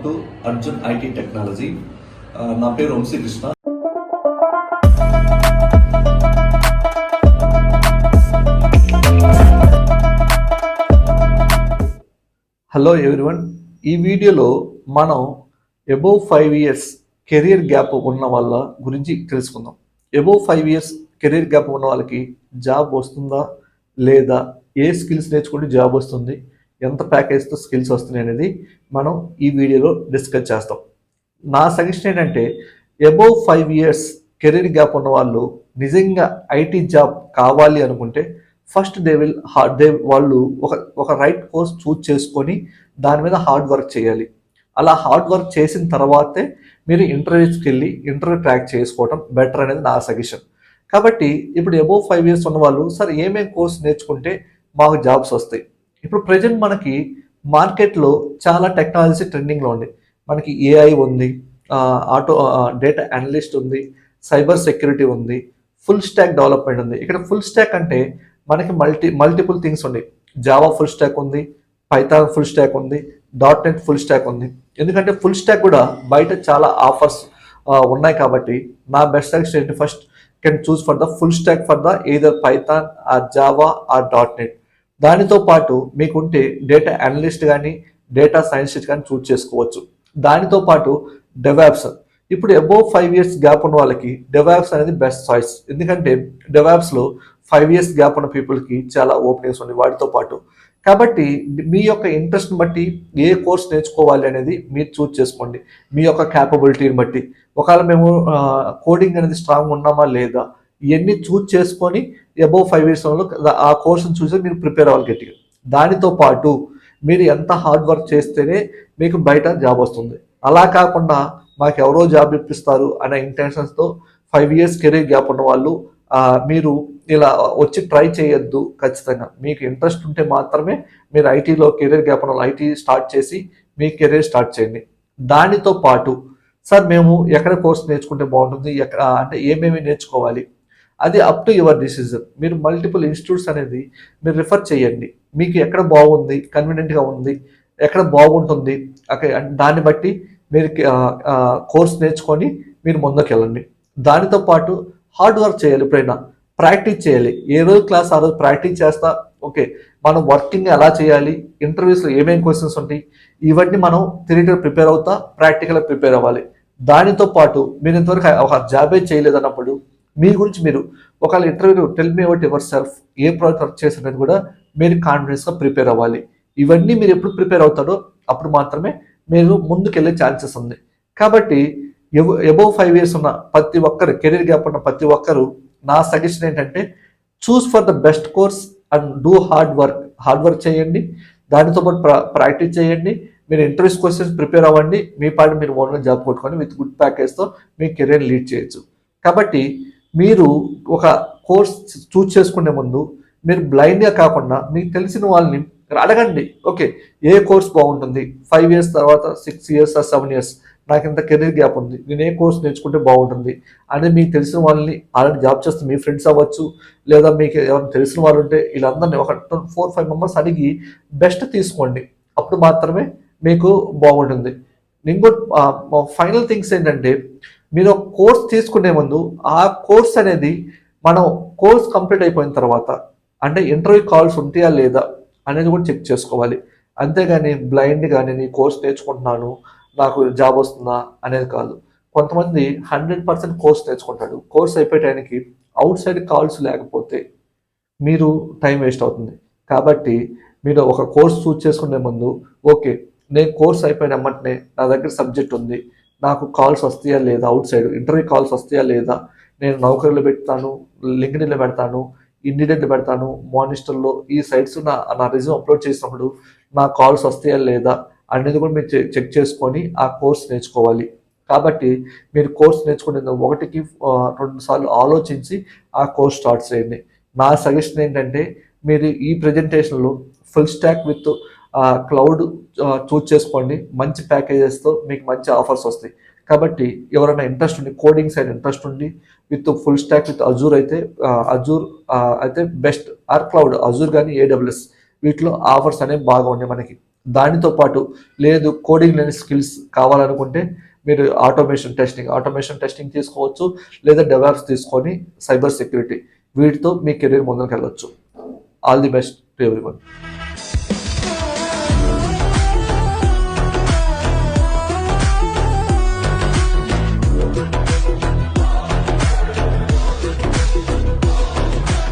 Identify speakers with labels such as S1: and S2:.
S1: To Arjun IT technology. నా పేరు Vamsi Krishna. Hello everyone, ఈ వీడియోలో మనం అబోవ్ 5 years కెరీర్ గ్యాప్ ఉన్న వాళ్ళ గురించి తెలుసుకుందాం. అబోవ్ 5 years కెరీర్ గ్యాప్ ఉన్న వాళ్ళకి జాబ్ వస్తుందా లేదా, ఏ స్కిల్స్ నేర్చుకుంటే జాబ్ వస్తుంది, ఎంత ప్యాకేజ్తో స్కిల్స్ వస్తున్నాయి అనేది మనం ఈ వీడియోలో డిస్కస్ చేస్తాం. నా సజెషన్ ఏంటంటే, అబోవ్ 5 years కెరీర్ గ్యాప్ ఉన్న వాళ్ళు నిజంగా ఐటీ జాబ్ కావాలి అనుకుంటే ఫస్ట్ వాళ్ళు ఒక రైట్ కోర్స్ చూజ్ చేసుకొని దాని మీద హార్డ్ వర్క్ చేయాలి. అలా హార్డ్ వర్క్ చేసిన తర్వాతే మీరు ఇంటర్వ్యూస్కి వెళ్ళి ఇంటర్వ్యూ ట్రాక్ చేసుకోవడం బెటర్ అనేది నా సజెషన్. కాబట్టి ఇప్పుడు అబోవ్ 5 years ఉన్న వాళ్ళు సార్ ఏమేమి కోర్స్ నేర్చుకుంటే మాకు జాబ్స్ వస్తాయి. ఇప్పుడు ప్రజెంట్ మనకి మార్కెట్లో చాలా టెక్నాలజీ ట్రెండింగ్లో ఉంది. మనకి ఏఐ ఉంది, డేటా అనలిస్ట్ ఉంది, సైబర్ సెక్యూరిటీ ఉంది, ఫుల్ స్టాక్ డెవలప్మెంట్ ఉంది. ఇక్కడ ఫుల్ స్టాక్ అంటే మనకి మల్టిపుల్ థింగ్స్ ఉన్నాయి. జావా ఫుల్ స్టాక్ ఉంది, పైథాన్ ఫుల్ స్టాక్ ఉంది, .NET ఫుల్ స్టాక్ ఉంది. ఎందుకంటే ఫుల్ స్టాక్ కూడా బయట చాలా ఆఫర్స్ ఉన్నాయి. కాబట్టి నా బెస్ట్ సజెషన్ ఏంటి, first can choose for the full stack for the either Python or Java or .NET. దానితో పాటు మీకుంటే డేటా అనలిస్ట్ కానీ డేటా సైంటిస్ట్ కానీ చూస్ చేసుకోవచ్చు. దానితో పాటు డెవాప్స్. ఇప్పుడు అబోవ్ 5 years గ్యాప్ ఉన్న వాళ్ళకి డెవాప్స్ అనేది బెస్ట్ చాయిస్. ఎందుకంటే డెవాప్స్లో 5 years గ్యాప్ ఉన్న పీపుల్కి చాలా ఓపెనింగ్స్ ఉన్నాయి వాటితో పాటు. కాబట్టి మీ యొక్క ఇంట్రెస్ట్ని బట్టి ఏ కోర్స్ నేర్చుకోవాలి అనేది మీరు చూస్ చేసుకోండి, మీ యొక్క క్యాపబిలిటీని బట్టి. ఒకవేళ మేము కోడింగ్ అనేది స్ట్రాంగ్ ఉన్నామా లేదా ఇవన్నీ చూస్ చేసుకొని అబోవ్ 5 years ఆ కోర్సును చూసి మీరు ప్రిపేర్ అవ్వాలి గట్టిగా. దానితో పాటు మీరు ఎంత హార్డ్ వర్క్ చేస్తేనే మీకు బయట జాబ్ వస్తుంది. అలా కాకుండా మాకు ఎవరో జాబ్ ఇప్పిస్తారు అనే ఇంటెన్షన్స్తో 5 years కెరీర్ గ్యాప్ ఉన్న వాళ్ళు మీరు ఇలా వచ్చి ట్రై చేయొద్దు. ఖచ్చితంగా మీకు ఇంట్రెస్ట్ ఉంటే మాత్రమే మీరు ఐటీలో కెరీర్ గ్యాప్ ఉన్న ఐటీ స్టార్ట్ చేసి మీ కెరీర్ స్టార్ట్ చేయండి. దానితో పాటు సార్ మేము ఎక్కడ కోర్స్ నేర్చుకుంటే బాగుంటుంది, అంటే ఏమేమి నేర్చుకోవాలి, అది అప్ టు యువర్ డిసిజన్. మీరు మల్టిపుల్ ఇన్స్టిట్యూట్స్ అనేది మీరు రిఫర్ చేయండి. మీకు ఎక్కడ బాగుంది, కన్వీనియంట్గా ఉంది, ఎక్కడ బాగుంటుంది, దాన్ని బట్టి మీరు కోర్స్ నేర్చుకొని మీరు ముందుకు వెళ్ళండి. దానితో పాటు హార్డ్ వర్క్ చేయాలి. ఎప్పుడైనా ప్రాక్టీస్ చేయాలి. ఏ రోజు క్లాస్ ఆ రోజు ప్రాక్టీస్ చేస్తా. ఓకే, మనం వర్కింగ్ ఎలా చేయాలి, ఇంటర్వ్యూస్లో ఏమేమి క్వశ్చన్స్ ఉంటాయి, ఇవన్నీ మనం థియరిటికల్ ప్రిపేర్ అవుతా, ప్రాక్టికల్గా ప్రిపేర్ అవ్వాలి. దానితో పాటు మీరు ఇంతవరకు ఒక జాబే చేయలేదన్నప్పుడు మీ గురించి మీరు ఒకవేళ ఇంటర్వ్యూలో tell me about your self, A project work చేసినది కూడా మీరు కాన్ఫిడెన్స్గా ప్రిపేర్ అవ్వాలి. ఇవన్నీ మీరు ఎప్పుడు ప్రిపేర్ అవుతారో అప్పుడు మాత్రమే మీరు ముందుకెళ్ళే ఛాన్సెస్ ఉంది. కాబట్టి అబోవ్ 5 years ఉన్న ప్రతి ఒక్కరు, కెరీర్ గ్యాప్ ఉన్న ప్రతి ఒక్కరు నా సజెషన్ ఏంటంటే, చూస్ for the best course and do hard work చేయండి. దానితో పాటు ప్రాక్టీస్ చేయండి. మీరు ఇంటర్వ్యూస్ క్వశ్చన్స్ ప్రిపేర్ అవ్వండి. మీ పాటు మీరు ఓన్గా జాబ్ కొట్టుకొని విత్ గుడ్ ప్యాకేజ్తో మీ కెరీర్ లీడ్ చేయొచ్చు. కాబట్టి మీరు ఒక కోర్స్ చూస్ చేసుకునే ముందు మీరు బ్లైండ్గా కాకుండా మీకు తెలిసిన వాళ్ళని అడగండి. ఓకే, ఏ కోర్స్ బాగుంటుంది, 5 years తర్వాత 6 years or 7 years నాకు ఇంత కెరీర్ గ్యాప్ ఉంది, నేను ఏ కోర్స్ నేర్చుకుంటే బాగుంటుంది అనేది మీకు తెలిసిన వాళ్ళని, ఆల్రెడీ జాబ్ చేస్తే మీ ఫ్రెండ్స్ అవ్వచ్చు, లేదా మీకు ఎవరైనా తెలిసిన వాళ్ళు ఉంటే వీళ్ళందరినీ ఒక 4-5 members అడిగి బెస్ట్ తీసుకోండి. అప్పుడు మాత్రమే మీకు బాగుంటుంది. ఇంకోటి ఫైనల్ థింగ్స్ ఏంటంటే, మీరు ఒక కోర్స్ తీసుకునే ముందు ఆ కోర్స్ అనేది మనం కోర్స్ కంప్లీట్ అయిపోయిన తర్వాత అంటే ఇంటర్వ్యూ కాల్స్ ఉంటాయా లేదా అనేది కూడా చెక్ చేసుకోవాలి. అంతేగాని బ్లైండ్గా నేను ఈ కోర్స్ నేర్చుకుంటున్నాను నాకు జాబ్ వస్తుందా అనేది కాదు. కొంతమంది 100% కోర్స్ నేర్చుకుంటాడు, కోర్స్ అయిపోయడానికి అవుట్ సైడ్ కాల్స్ లేకపోతే మీరు టైం వేస్ట్ అవుతుంది. కాబట్టి మీరు ఒక కోర్స్ చూస్ చేసుకునే ముందు, ఓకే నేను కోర్స్ అయిపోయిన వెంటనే నా దగ్గర సబ్జెక్ట్ ఉంది, నాకు కాల్స్ వస్తాయా లేదా, అవుట్ సైడ్ ఇంటర్వ్యూ కాల్స్ వస్తాయా లేదా, నేను నౌకరీలో పెడతాను, లింక్డ్ఇన్లో పెడతాను, ఇండిడెంట్లో పెడతాను, మానిస్టర్లో ఈ సైట్స్ నా రెజ్యూమ్ అప్లోడ్ చేసినప్పుడు నా కాల్స్ వస్తాయా లేదా అనేది కూడా మీరు చెక్ చేసుకొని ఆ కోర్స్ నేర్చుకోవాలి. కాబట్టి మీరు కోర్స్ నేర్చుకునే 1-2 సార్లు ఆలోచించి ఆ కోర్స్ స్టార్ట్ చేయండి. నా సజెషన్ ఏంటంటే, మీరు ఈ ప్రజెంటేషన్లో ఫుల్ స్టాక్ విత్ క్లౌడ్ చూస్ చేసుకోండి. మంచి ప్యాకేజెస్తో మీకు మంచి ఆఫర్స్ వస్తాయి. కాబట్టి ఎవరైనా ఇంట్రెస్ట్ ఉండి, కోడింగ్ సైడ్ ఇంట్రెస్ట్ ఉండి with full stock with Azure అయితే బెస్ట్, ఆర్ క్లౌడ్, అజూర్ కానీ AWS వీటిలో ఆఫర్స్ అనేవి బాగా ఉన్నాయి మనకి. దానితో పాటు లేదు కోడింగ్ లేని స్కిల్స్ కావాలనుకుంటే మీరు ఆటోమేషన్ టెస్టింగ్ తీసుకోవచ్చు, లేదా డెవాప్స్ తీసుకొని సైబర్ సెక్యూరిటీ వీటితో మీ కెరీర్ ముందుకు వెళ్ళొచ్చు. All the best to everyone.